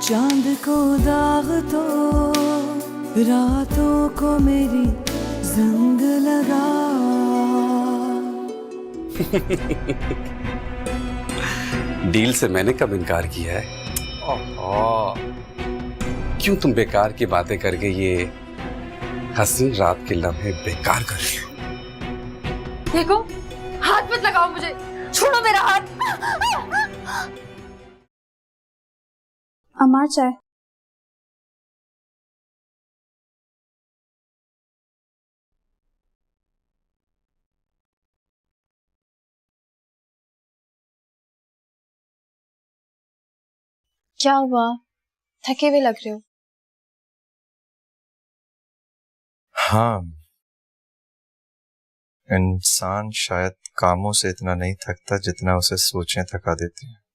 चांद को दाग तो रातों को मेरी जंग लगा। डील से मैंने कब इनकार किया है? ओहो, क्यों तुम बेकार की बातें करके ये हसीन रात के लम्हे बेकार कर रही हो? देखो, हाथ मत लगाओ मुझे, छोड़ो मेरा हाथ। अमार चाय। क्या हुआ, थके हुए लग रहे हो? हाँ, इंसान शायद कामों से इतना नहीं थकता जितना उसे सोचें थका देती हैं।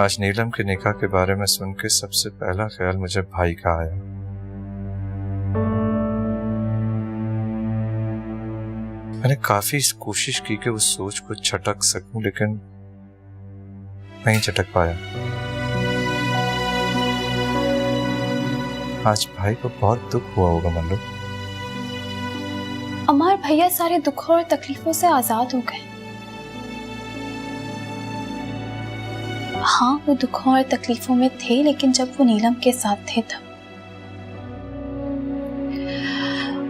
आज नीलम के निकाह के बारे में सुन के सबसे पहला ख्याल मुझे भाई का आया। मैंने काफी कोशिश की कि उस सोच को छटक सकूं, लेकिन नहीं छटक पाया। आज भाई को बहुत दुख हुआ होगा मल्लू। अमार भैया सारे दुखों और तकलीफों से आजाद हो गए। हाँ, वो दुखों और तकलीफों में थे, लेकिन जब वो नीलम के साथ थे तब।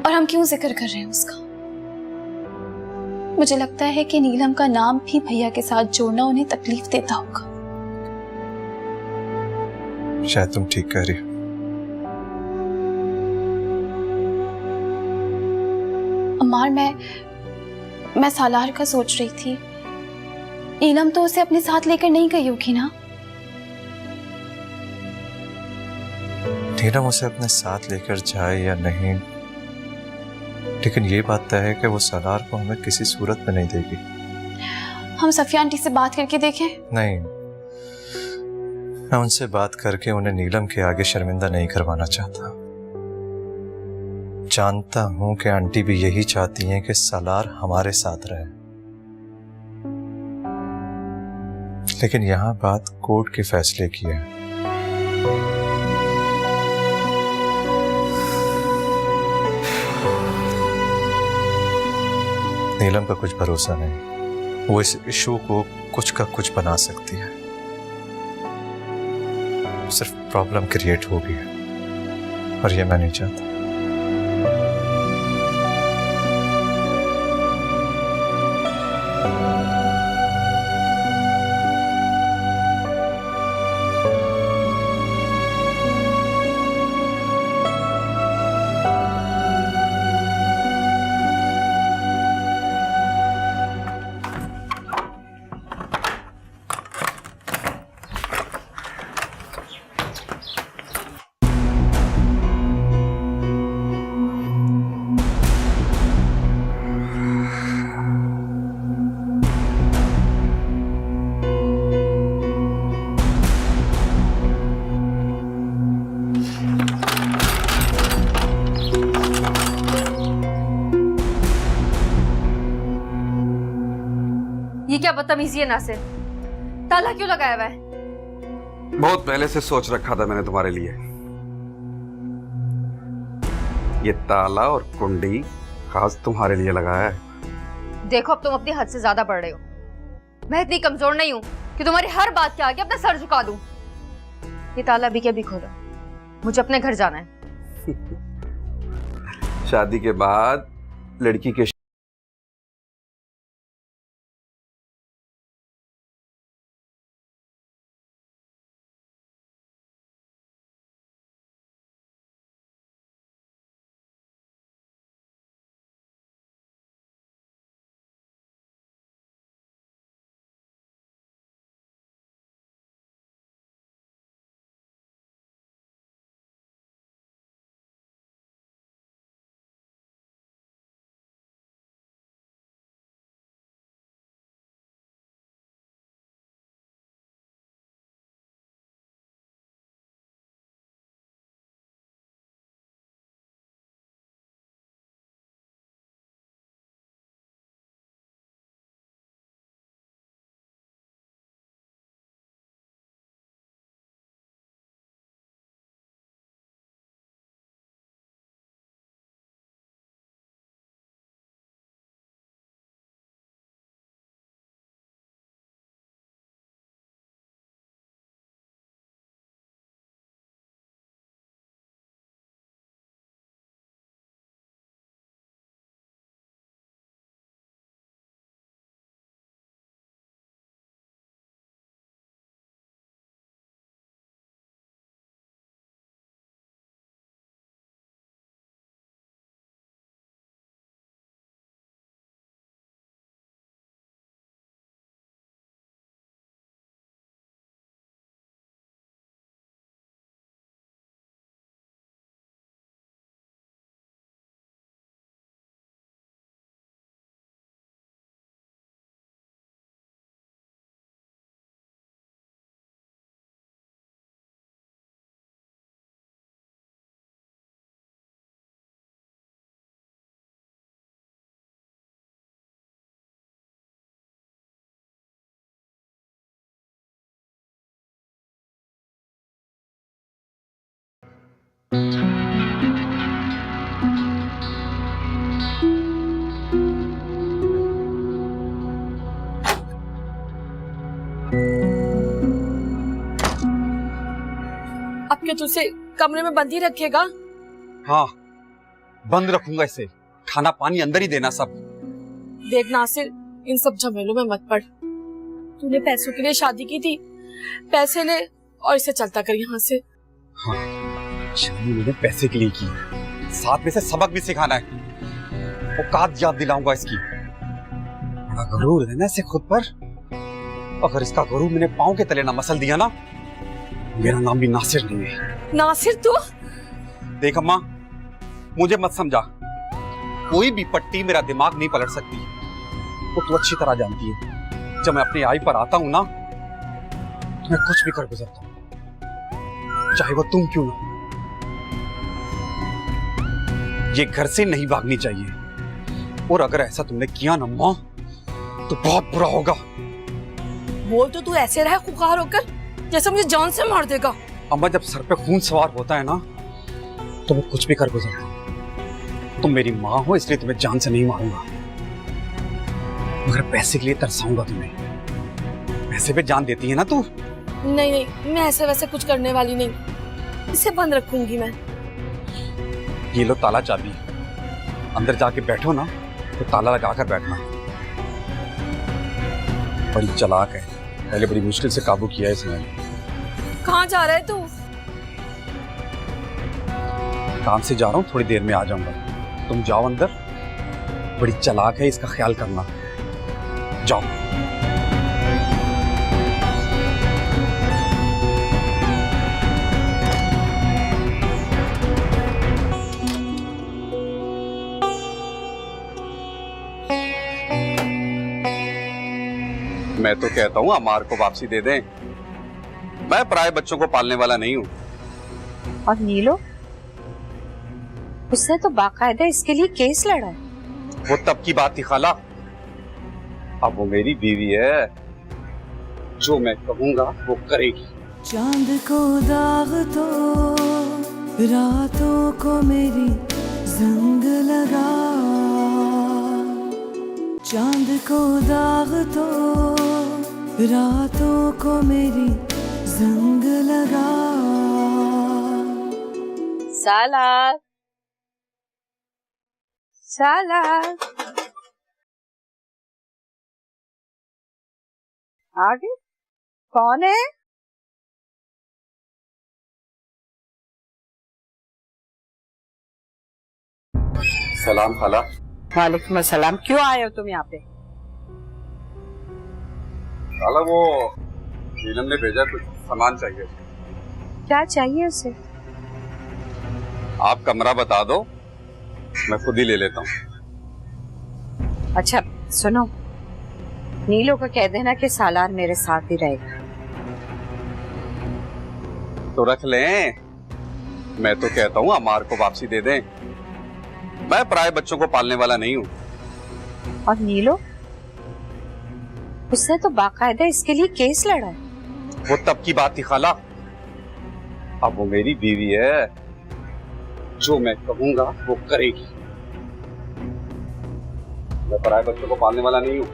और हम क्यों जिक्र कर रहे हैं उसका? मुझे लगता है कि नीलम का नाम भी भैया के साथ जोड़ना उन्हें तकलीफ देता होगा। शायद तुम ठीक कह रही हो। अमार, मैं सालार का सोच रही थी। नीलम तो उसे अपने साथ लेकर नहीं गई होगी ना? नीलम उसे अपने साथ लेकर जाए या नहीं, लेकिन ये बात तय है कि वो सालार को हमें किसी सूरत में नहीं देगी। हम सफिया आंटी से बात करके देखें? नहीं, मैं उनसे बात करके उन्हें नीलम के आगे शर्मिंदा नहीं करवाना चाहता। जानता हूं कि आंटी भी यही चाहती हैं कि सालार हमारे साथ रहे, लेकिन यहां बात कोर्ट के फैसले की है। नीलम का कुछ भरोसा नहीं, वो इस इशू को कुछ का कुछ बना सकती है। सिर्फ प्रॉब्लम क्रिएट होगी, और ये मैं नहीं चाहता। ये क्या बदतमीजी है नासिर, ताला क्यों लगाया हुआ है? बहुत पहले से सोच रखा था मैंने तुम्हारे लिए। ये ताला और कुंडी खास तुम्हारे लिए लगाया है। देखो, अब तुम अपनी हद से ज्यादा बढ़ रहे हो। मैं इतनी कमजोर नहीं हूं कि तुम्हारी हर बात के आगे अपना सर झुका दूं। ये ताला अभी के अभी खोलो, मुझे अपने घर जाना है। शादी के बाद लड़की के अब क्या तुझे कमरे में बंद ही रखेगा? हाँ, बंद रखूंगा इसे। खाना पानी अंदर ही देना सब। देख नासिर, इन सब झमेलों में मत पड़। तूने पैसों के लिए शादी की थी, पैसे ले और इसे चलता कर यहाँ से। हाँ, शादी मैंने पैसे के लिए की, साथ में से सबक भी सिखाना है। औकात याद दिलाऊंगा इसकी। बड़ा गुरूर है ना इसे खुद पर। अगर इसका गुरूर मैंने पाँव के तले ना मसल दिया ना, मेरा नाम भी नासिर नहीं है। नासिर तू? देख अम्मा, मुझे मत समझा। कोई भी पट्टी मेरा दिमाग नहीं पलट सकती। वो तू अच्छी तरह जानती है, जब मैं अपनी आई पर आता हूं ना, तो मैं कुछ भी कर गुजरता हूं, चाहे वो तुम क्यों ना। ये घर से नहीं भागनी चाहिए, और अगर ऐसा तुमने किया ना माँ, तो बहुत बुरा होगा। बोल तो तू ऐसे रहा खुखार होकर जैसे मुझे जान से मार देगा। अम्मा, जब सर पे खून सवार होता है ना, तो मैं कुछ भी कर गुजरता हूं। तुम मेरी माँ हो, इसलिए तुम्हें जान से नहीं मारूंगा, मगर पैसे के लिए तरसाऊंगा तुम्हें। पैसे पे जान देती है ना तू। नहीं नहीं, मैं ऐसे वैसे कुछ करने वाली नहीं। इसे बंद रखूंगी मैं। ये लो ताला चाबी, अंदर जाके बैठो ना, तो ताला लगाकर बैठना। बड़ी चालाक है, पहले बड़ी मुश्किल से काबू किया है इसने। कहाँ जा रहा है तू? काम से जा रहा हूँ, थोड़ी देर में आ जाऊंगा। तुम जाओ अंदर, बड़ी चालाक है, इसका ख्याल करना। जाओ। मैं तो कहता हूँ अमार को वापसी दे दें। मैं पराये बच्चों को पालने वाला नहीं हूँ। और नीलो, उसने तो बाकायदा इसके लिए केस लड़ा है। वो तब की बात थी खाला, अब वो मेरी बीवी है। जो मैं कहूँगा वो करेगी। चांद को दाग तो रातों को मेरी जंग लगा, चांद को दाग तो रातों को मेरी जंग लगा। सालार सालार आगे कौन है? सलाम खाला। वालेकुम अस्सलाम। क्यों आए हो तुम यहाँ पे? खाला, वो नीलम ने भेजा, कुछ सामान चाहिए। क्या चाहिए उसे? आप कमरा बता दो, मैं खुद ही ले लेता हूँ। अच्छा सुनो, नीलो को कह देना कि सालार मेरे साथ ही रहेगा। तो रख लें। मैं तो कहता हूँ अमार को वापसी दे दें। मैं पराये बच्चों को पालने वाला नहीं हूँ। और नीलो, उसने तो बाकायदा इसके लिए केस लड़ा है। वो तब की बात थी खाला, अब वो मेरी बीवी है। जो मैं कहूँगा वो करेगी। मैं पराये बच्चों को पालने वाला नहीं हूँ।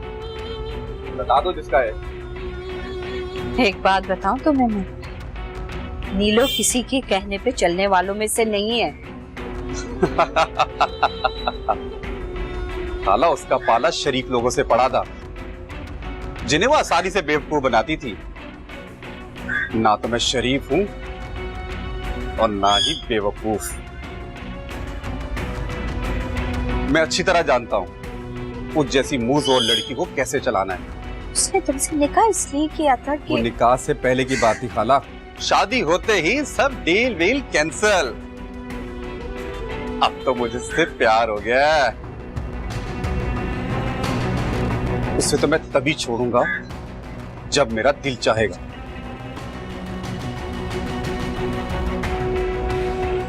बता दो जिसका है। एक बात बताऊं तुम्हें मैं, नीलो किसी के कहने पे चलने वालों में से नहीं है। खाला, उसका पाला शरीफ लोगों से पड़ा था, जिन्हें वो आसानी से बेवकूफ बनाती थी। ना तो मैं शरीफ हूं और ना ही बेवकूफ। मैं अच्छी तरह जानता हूं उस जैसी मुंह जोर लड़की को कैसे चलाना है। उसने तुमसे निकाह इसलिए किया था वो कि निकाह से पहले की बात थी खाला। शादी होते ही सब डील वील कैंसल। अब तो मुझसे प्यार हो गया। उसे तो मैं तभी छोड़ूंगा जब मेरा दिल चाहेगा।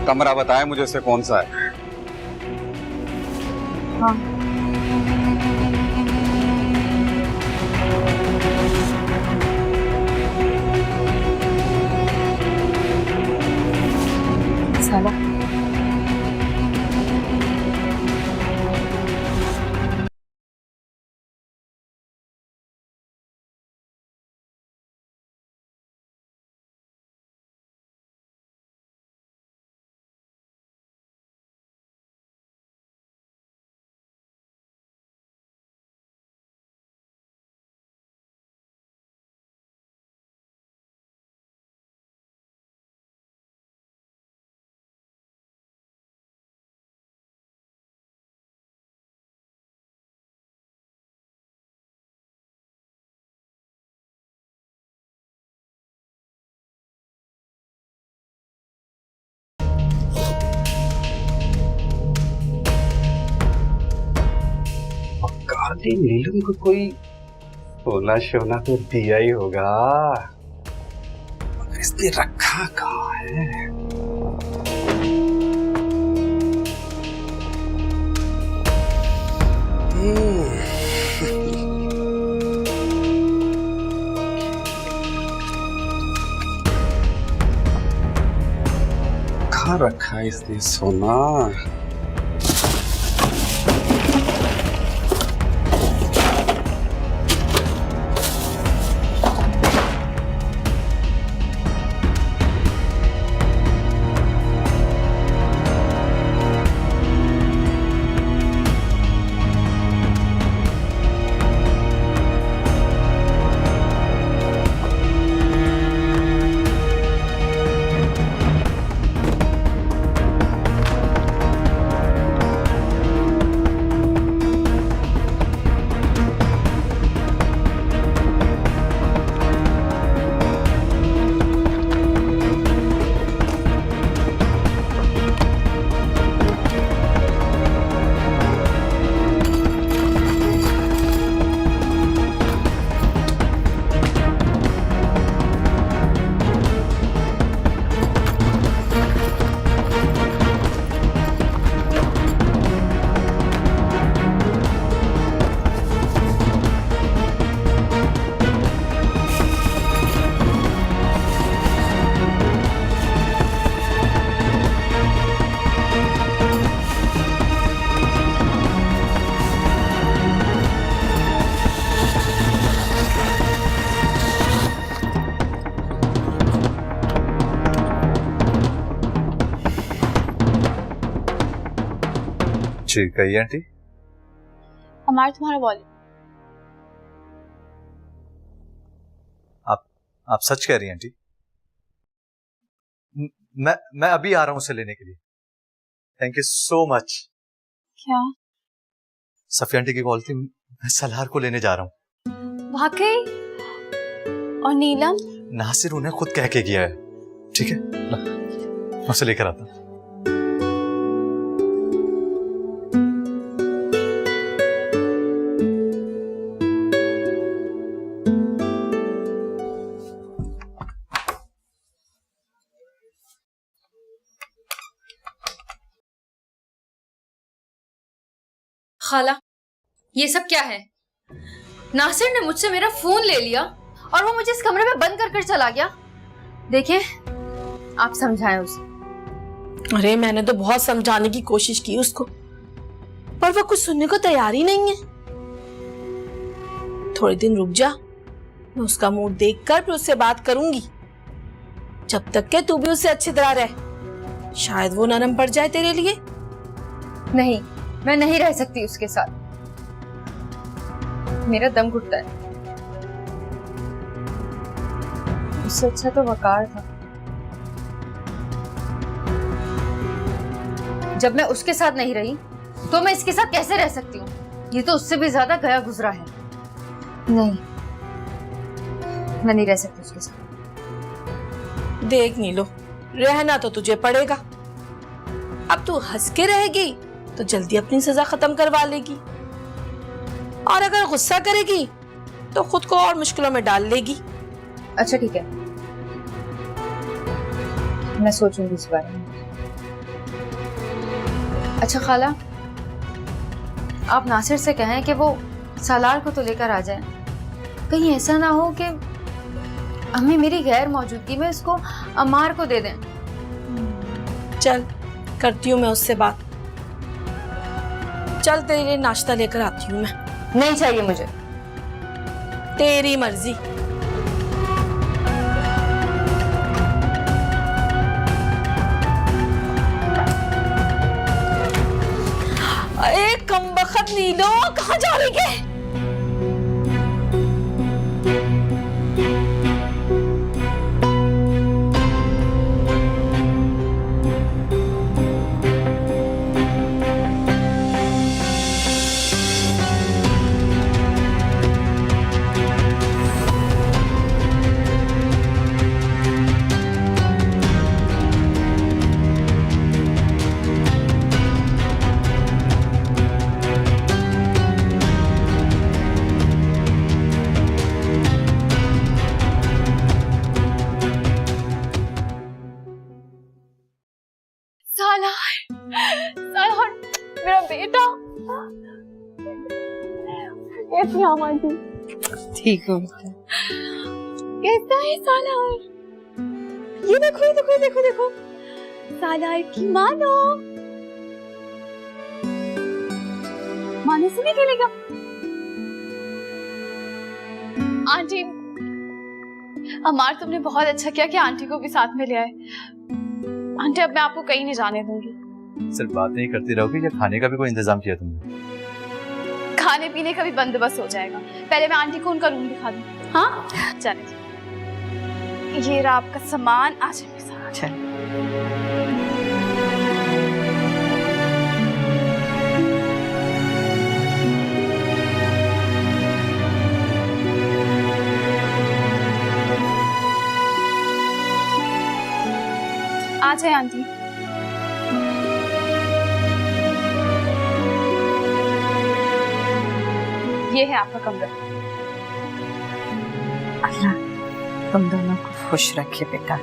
कमरा बताएं मुझे, उसे कौन सा है? हाँ। साला बेटी नीलम को कोई सोना शोना तो दिया ही होगा, मगर इसने रखा कहाँ है? कहाँ रखा है इसने सोना? जी कहिए आंटी। अमार तुम्हारा वॉल्यूम। आप सच कह रही हैं आंटी? मैं अभी आ रहा हूं उसे लेने के लिए। Thank you so much. क्या? सफिया आंटी की कॉल थी, मैं सलार को लेने जा रहा हूं। वाकई? और नीलम? नासिर उन्हें खुद कह के गया है। ठीक है, मैं उसे लेकर आता हूं। खाला, ये सब क्या है? नासिर ने मुझसे मेरा फोन ले लिया और वो मुझे इस कमरे में बंद कर चला गया। देखिए, आप समझाएं उसे। अरे मैंने तो बहुत समझाने की कोशिश की उसको, पर वो कुछ सुनने को तैयार ही नहीं है। थोड़े दिन रुक जा, मैं उसका मूड देखकर फिर उससे बात करूंगी। जब तक के तू भी उससे अच्छी तरह रह, शायद वो नरम पड़ जाए तेरे लिए। नहीं, मैं नहीं रह सकती उसके साथ, मेरा दम घुटता है। उससे अच्छा तो वकार था। जब मैं उसके साथ नहीं रही तो मैं इसके साथ कैसे रह सकती हूँ? ये तो उससे भी ज्यादा गया गुजरा है। नहीं, मैं नहीं रह सकती उसके साथ। देख नीलो, रहना तो तुझे पड़ेगा। अब तू हंस के रहेगी तो जल्दी अपनी सजा खत्म करवा लेगी, और अगर गुस्सा करेगी तो खुद को और मुश्किलों में डाल लेगी। अच्छा ठीक है, मैं सोचूंगी इस बारे में। अच्छा खाला, आप नासिर से कहें कि वो सालार को तो लेकर आ जाए। कहीं ऐसा ना हो कि अम्मी मेरी गैर मौजूदगी में इसको अमार को दे दें। चल, करती हूँ मैं उससे बात। चल, तेरे लिए नाश्ता लेकर आती हूँ मैं। नहीं चाहिए मुझे। तेरी मर्जी। अरे कमबख्त नीलो, कहाँ जा रही है? सालार मेरा बेटा कैसी आमा जी? ठीक हो बेटा। कैसा है सालार? ये देखो ये देखो ये देखो देखो सालार की मानो मानो से नहीं खेलेगा। आंटी अमार तुमने बहुत अच्छा किया कि आंटी को भी साथ में ले आए। आंटी अब मैं आपको कहीं नहीं जाने दूंगी। सिर्फ बातें ही करती रहोगी या खाने का भी कोई इंतजाम किया तुमने? खाने पीने का भी बंदोबस्त हो जाएगा। पहले मैं आंटी को उनका रूम दिखा दूं। हाँ चले ये रहा आपका सामान। आ जाए मेरे साथ। चल आ जाए आंटी। ये है आपका कमरा। अल्लाह तुम दोनों को खुश रखे बेटा।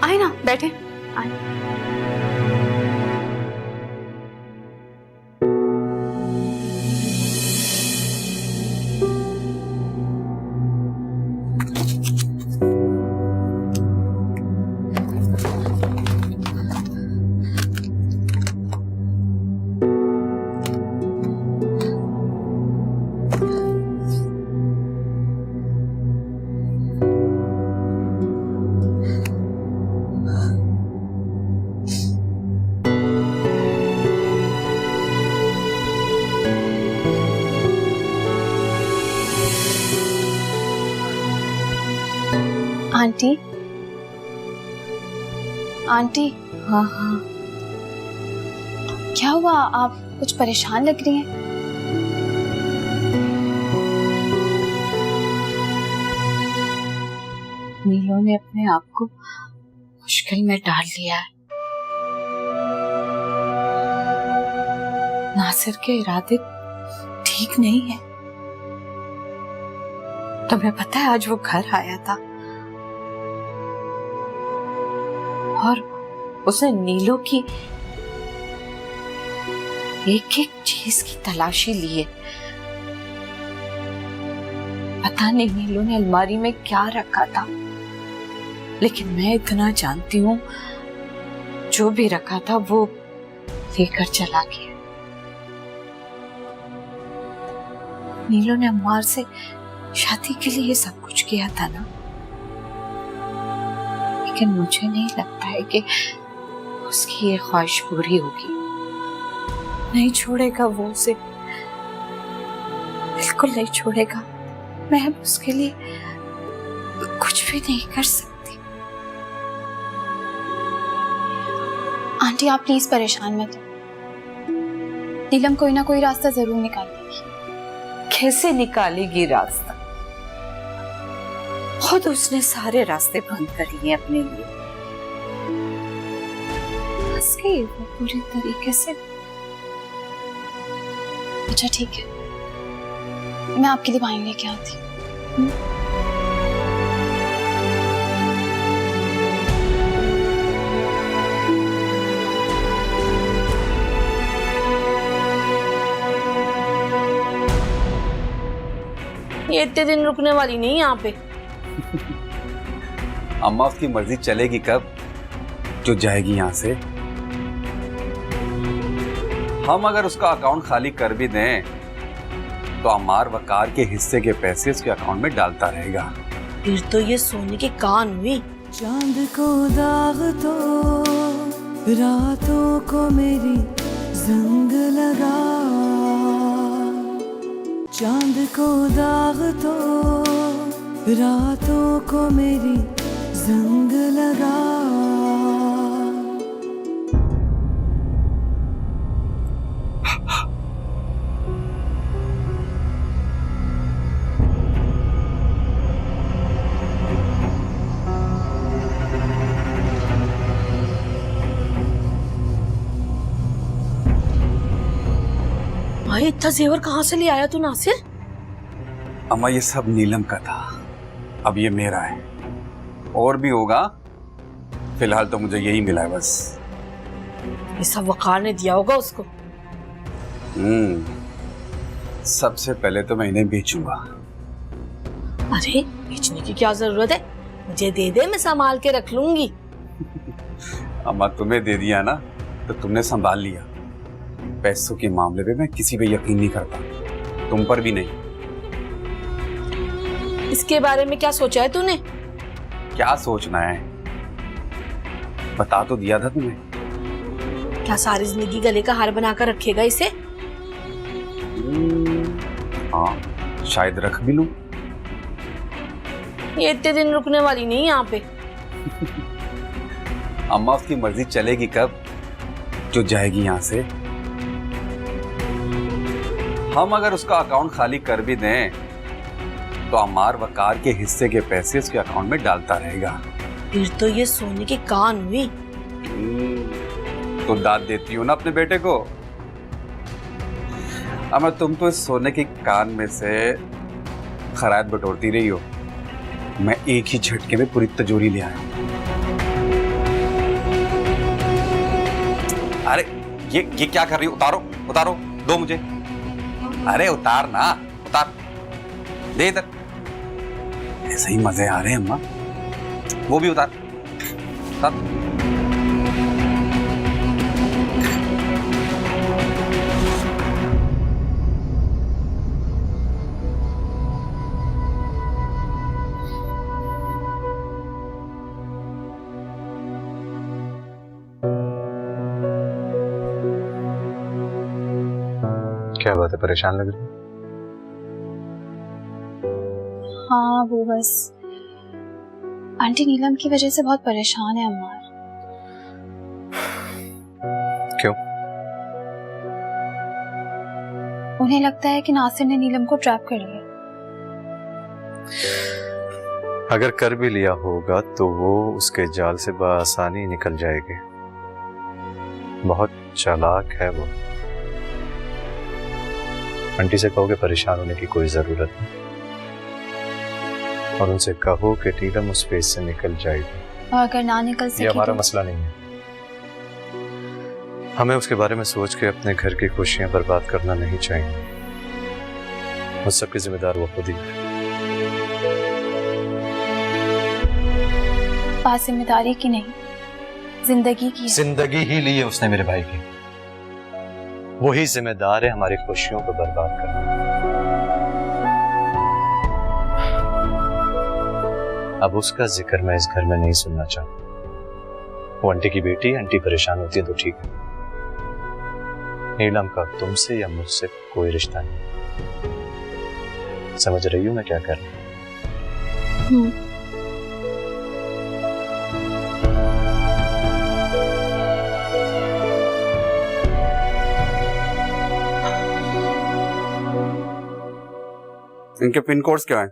आए ना बैठे आए। आंटी आंटी हाँ हाँ क्या हुआ? आप कुछ परेशान लग रही हैं। नीलो ने अपने आप को मुश्किल में डाल लिया है। नासिर के इरादे ठीक नहीं है। तुम्हें पता है आज वो घर आया था और उसने नीलो की एक एक चीज की तलाशी ली है। पता नहीं नीलो ने अलमारी में क्या रखा था, लेकिन मैं इतना जानती हूँ जो भी रखा था वो लेकर चला गया। नीलो ने अम्मार से शादी के लिए सब कुछ किया था ना, लेकिन मुझे नहीं लगता है कि उसकी ये ख्वाहिश पूरी होगी। नहीं छोड़ेगा वो उसे, बिल्कुल नहीं छोड़ेगा। मैं अब उसके लिए कुछ भी नहीं कर सकती। आंटी आप प्लीज परेशान मत हो। नीलम कोई ना कोई रास्ता जरूर निकालेगी। कैसे निकालेगी रास्ता? खुद उसने सारे रास्ते बंद कर लिए अपने लिए। फंस गई वो पूरी तरीके से। अच्छा ठीक है, मैं आपके लिए पानी लेके आती हूँ। ये इतने दिन रुकने वाली नहीं यहाँ पे। अम्मा उसकी मर्जी चलेगी कब जो जाएगी यहाँ से। हम अगर उसका अकाउंट खाली कर भी दें तो अम्मार वकार के हिस्से के पैसे उसके अकाउंट में डालता रहेगा। फिर तो ये सोने के कान हुई। चांद को दाग तो रातों को मेरी जंग लगा, चांद को दाग तो रातों को मेरी जंग लगा। भाई इतना जेवर कहाँ से ले आया तू नासिर? अम्मा ये सब नीलम का था, अब ये मेरा है। और भी होगा, फिलहाल तो मुझे यही मिला है बस। ये सब वकार ने दिया होगा उसको। सबसे पहले तो मैं इन्हें बेचूंगा। अरे बेचने की क्या जरूरत है, मुझे दे दे, मैं संभाल के रख लूंगी। अम्मा तुम्हें दे दिया ना तो तुमने संभाल लिया। पैसों के मामले में मैं किसी पे यकीन नहीं करता, तुम पर भी नहीं। इसके बारे में क्या सोचा है तूने? क्या सोचना है, बता तो दिया था तुम्हें। क्या सारी जिंदगी गले का हार बनाकर रखेगा इसे? हाँ शायद रख भी लूं। ये इतने दिन रुकने वाली नहीं यहाँ पे। अम्मा उसकी मर्जी चलेगी कब जो जाएगी यहाँ से। हम अगर उसका अकाउंट खाली कर भी दें तो अमार वकार के हिस्से के पैसे उसके अकाउंट में डालता रहेगा। फिर तो ये सोने की कान हुई। तो दाद देती हो ना अपने बेटे को। अमर तुम तो इस सोने की कान में से खरायत बटोरती रही हो, मैं एक ही झटके में पूरी तिजोरी ले आया। अरे ये क्या कर रही हो? उतारो उतारो, दो मुझे। अरे उतार ना, उतार दे इधर। ऐसे ही मजे आ रहे हैं अम्मा, वो भी उतार, उतार। क्या बात है, परेशान लग रही है? हाँ वो बस आंटी नीलम की वजह से बहुत परेशान है अम्मार। क्यों? उन्हें लगता है कि नासिर ने नीलम को ट्रैप कर लिया। अगर कर भी लिया होगा तो वो उसके जाल से बआसानी निकल जाएगी। बहुत चालाक है वो। आंटी से कहो कि परेशान होने की कोई जरूरत नहीं, और उनसे कहो कि नीलम उस फेज से निकल जाएगी। और अगर ना निकल सके, ये हमारा मसला नहीं है। हमें उसके बारे में सोच के अपने घर की खुशियां बर्बाद करना नहीं चाहिए। उस सब की जिम्मेदार वो खुद ही है। बात जिम्मेदारी की नहीं, जिंदगी की है। जिंदगी ही ली है उसने मेरे भाई की। वही जिम्मेदार है हमारी खुशियों को बर्बाद करने। अब उसका जिक्र मैं इस घर में नहीं सुनना चाहता। वो आंटी की बेटी, आंटी परेशान होती है तो ठीक है। नीलम का तुमसे या मुझसे कोई रिश्ता नहीं। समझ रही हूं मैं क्या कर रही हूं? इनके पिन कोड्स क्या है?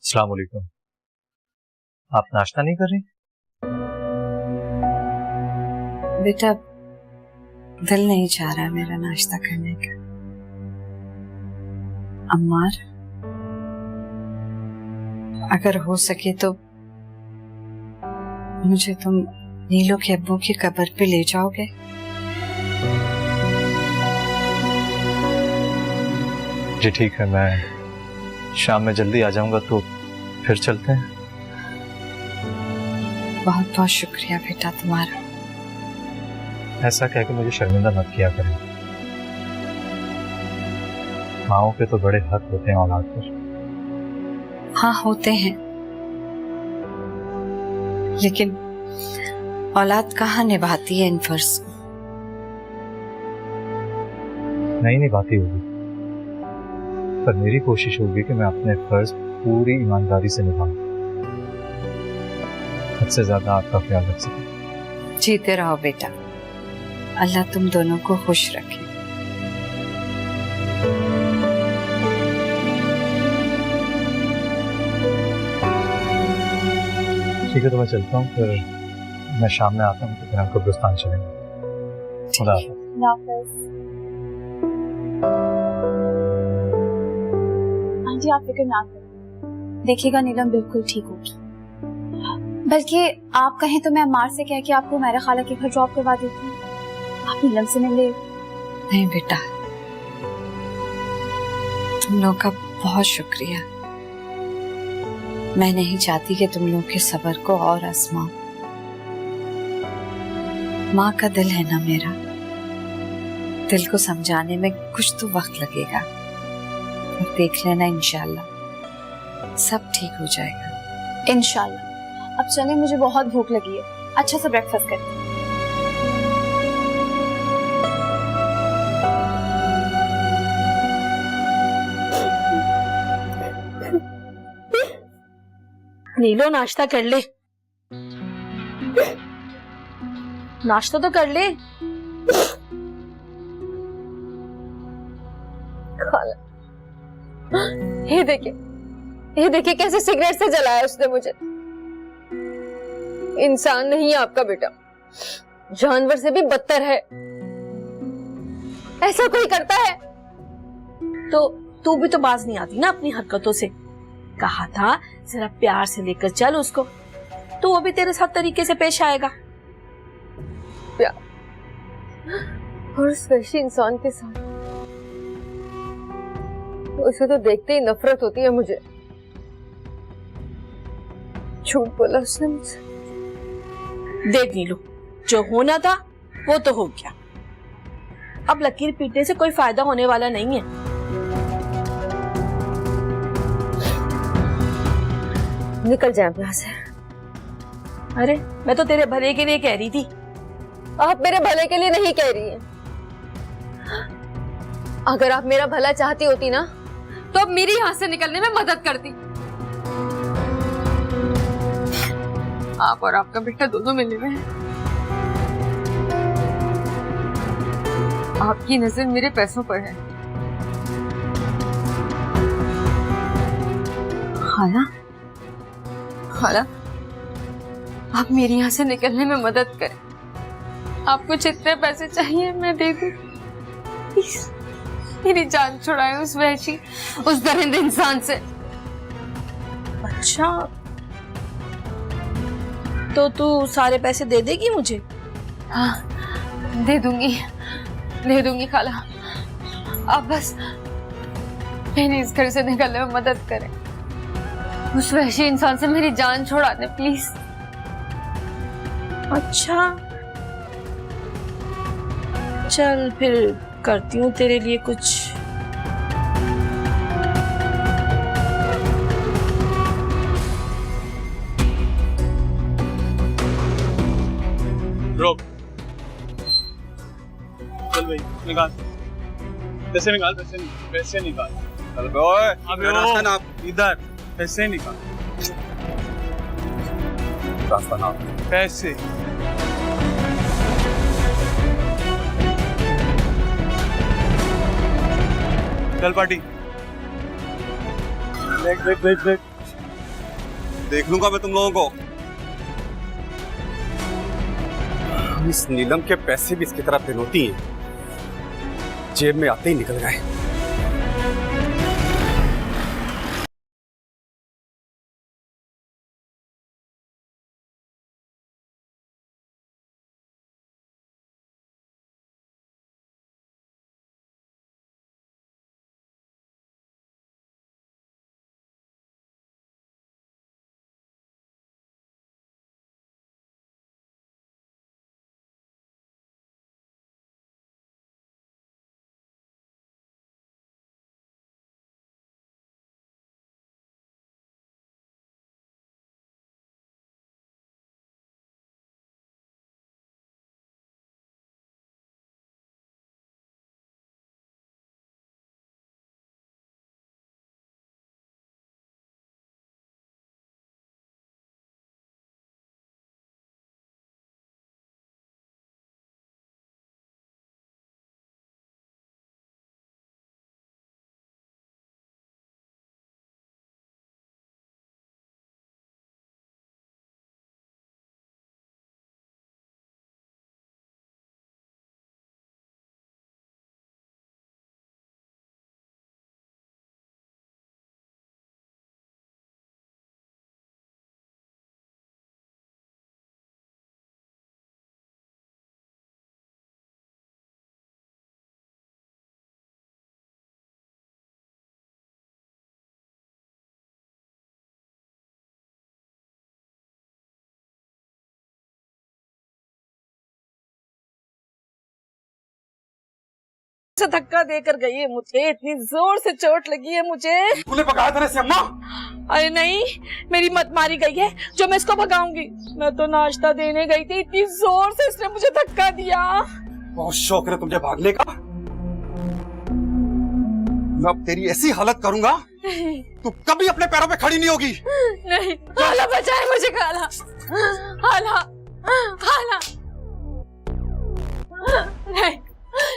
अस्सलाम वालेकुम। आप नाश्ता नहीं कर रही? बेटा दिल नहीं चाह रहा मेरा नाश्ता करने का। अम्मार, अगर हो सके तो मुझे तुम नीलो के अब्बू की कब्र पे ले जाओगे? जी ठीक है, मैं शाम में जल्दी आ जाऊंगा, तो फिर चलते हैं। बहुत बहुत शुक्रिया बेटा तुम्हारा। ऐसा कह के मुझे शर्मिंदा मत किया करें। माओ के तो बड़े हक होते हैं औलाद पर। हाँ होते हैं, लेकिन औलाद कहाँ निभाती है इन फर्ज को? नहीं निभाती होगी, पर मेरी कोशिश होगी कि मैं अपने फर्ज पूरी ईमानदारी से निभाऊं, हद से ज्यादा आपका ख्याल रख सकूं। जीते रहो बेटा, अल्लाह तुम दोनों को खुश रखे। ठीक है, तो मैं चलता हूँ, फिर मैं शाम में आता हूँ, तो फिर हम कब्रिस्तान चलेंगे। खुदा हाफ़िज़। आंटी आप फिक्र ना करें, देखिएगा नीलम बिल्कुल ठीक होगी। बल्कि आप कहें तो मैं अम्मार से कह के आपको मेरा खाला के घर ड्रॉप करवा देती हूँ, आप नीलम से मिल ले। नहीं बेटा, तुम लोग का बहुत शुक्रिया। मैं नहीं चाहती कि तुम लोग के सब्र को और आजमाओ। माँ का दिल है ना मेरा, दिल को समझाने में कुछ तो वक्त लगेगा, और देख लेना इंशाल्लाह सब ठीक हो जाएगा। इंशाल्लाह। अब चलें, मुझे बहुत भूख लगी है, अच्छा सा ब्रेकफास्ट करते हैं। नीलो नाश्ता कर ले, नाश्ता तो कर ले। ये देखिए कैसे सिगरेट से जलाया उसने मुझे। इंसान नहीं है आपका बेटा, जानवर से भी बदतर है। ऐसा कोई करता है? तो तू भी तो बाज नहीं आती ना अपनी हरकतों से। कहा था जरा प्यार से लेकर चल उसको, तो वो भी तेरे साथ तरीके से पेश आएगा। प्यार और उस वैसे इंसान के साथ, उसे तो देखते ही नफरत होती है मुझे। झूठ बोला उसने मुझसे। देख नीलू, जो होना था वो तो हो गया, अब लकीर पीटने से कोई फायदा होने वाला नहीं है। निकल जाए यहाँ से। अरे मैं तो तेरे भले के लिए कह रही थी। आप मेरे भले के लिए नहीं कह रही हैं। अगर आप मेरा भला चाहती होती ना, तो अब मेरी यहाँ से निकलने में मदद करती। आप और आपका बेटा दोनों मिले हुए हैं। आपकी नजर मेरे पैसों पर है। खाला, आप मेरी यहाँ से निकलने में मदद करें। आपको जितने पैसे चाहिए मैं दे दूं। प्लीज मेरी जान छुड़ाएं उस वहशी, उस दरिंदे इंसान से। अच्छा, तो तू सारे पैसे दे देगी मुझे? हाँ दे दूंगी खाला। आप बस मेरी इस घर से निकलने में मदद करें। उस वहशी इंसान से मेरी जान छुड़ा दे प्लीज। अच्छा चल, फिर करती हूँ तेरे लिए कुछ। रोक, चल भाई निकाल पैसे, निकाल पैसे निकाल। चल ओए, रास्ता ना इधर पैसे निकाल, रास्ता ना पैसे। चल पार्टी। देख देख लूंगा मैं तुम लोगों को। इस नीलम के पैसे भी इसकी तरह बिनोती हैं, जेब में आते ही निकल गए। से धक्का देकर गई है मुझे, इतनी जोर से चोट लगी है मुझे। तूने पकाया था ना इसे अम्मा? अरे नहीं, मेरी मत मारी गई है जो मैं इसको भगाऊंगी। मैं तो नाश्ता देने गई थी, इतनी जोर से इसने मुझे धक्का दिया। बहुत शौक है तुझे भागने का। मैं अब तेरी ऐसी हालत करूंगा तू कभी अपने पैरों पे खड़ी नहीं होगी। नहीं, खाला बचाए मुझे, खाला, खाला, खाला, नहीं,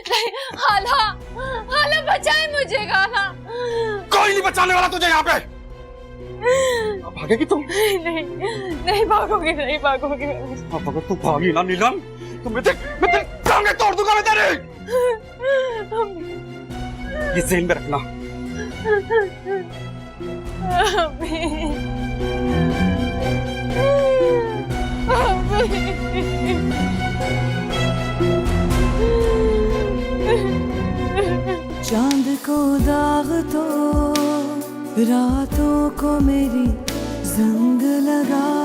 नहीं, खाला, खाला बचाए मुझे, खाला। कोई नहीं बचाने वाला तुझे यहाँ पे। अब भागेगी तुम? नहीं, नहीं भागोगे, नहीं भागोगे। अब अगर तू भागी ना नीलम तो मैं तेरी टांगे तोड़ दूंगा मैं तेरे। ये ज़हन में रखना। चांद को दाग तो रातों को मेरी जंग लगा